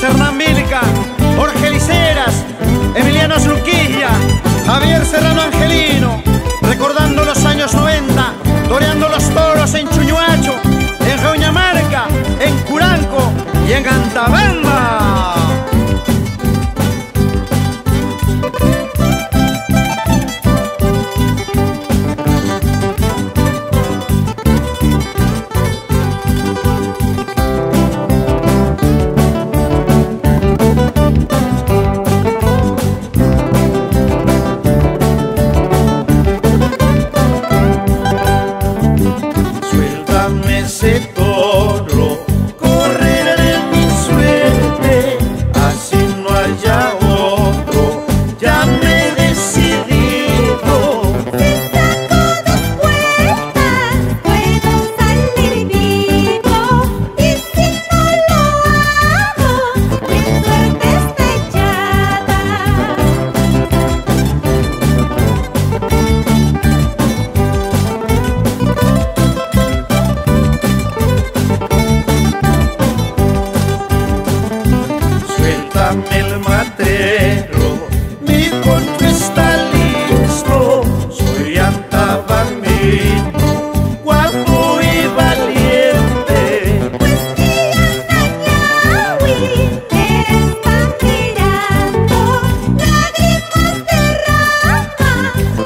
Hernán Vilca, Jorge Liceras, Emiliano Zurquilla, Javier Serrano Angelino, recordando los años 90, toreando los toros en Chuñuacho, en Jauñamarca, en Curanco y en Antabamba. Ese toro, correr de mi suerte, así no haya otro, ya me he decidido. Si saco dos puertas, puedo salir vivo, y si no lo hago, mi suerte está echada. Suéltame el matrero, mi poncho está listo. Soy antabambino, guapo y valiente. Pues Ñawi, eres tan mirando, lágrimas derrama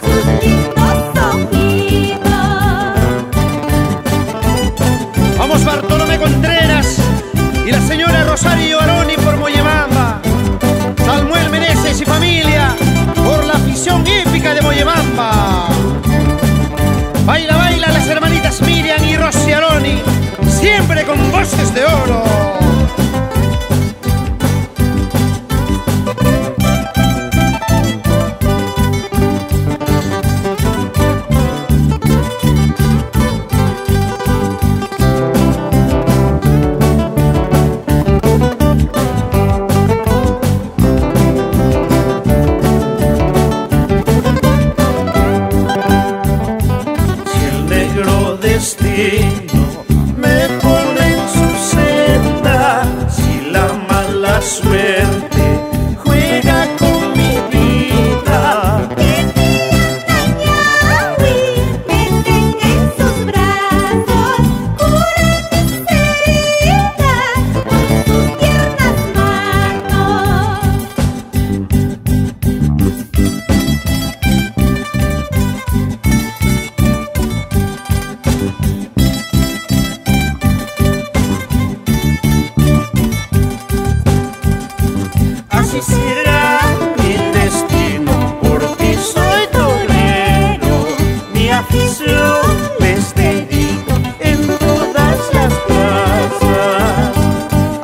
sus lindos ojitos. Vamos Bartolomé Contreras y la señora Rosario Aroni por Mollebamba, Samuel Meneses y familia por la afición hípica de Mollebamba. Baila, baila las hermanitas Miriam y Rosy Aroni, siempre con voces de oro. Destino me pone en su senda, si la mala suerte juega con mi vida. Que mi Ñawi me tenga en sus brazos, cure mis heridas con sus tiernas manos. Así será mi destino, porque soy torero, mi afición les dedico en todas las plazas.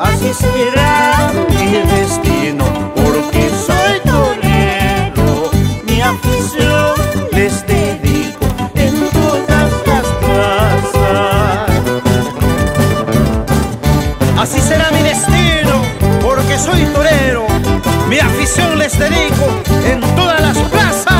Así será mi destino, porque soy torero, mi afición les dedico en todas las plazas. Así será mi destino, porque soy torero, mi afición les dedico en todas las plazas.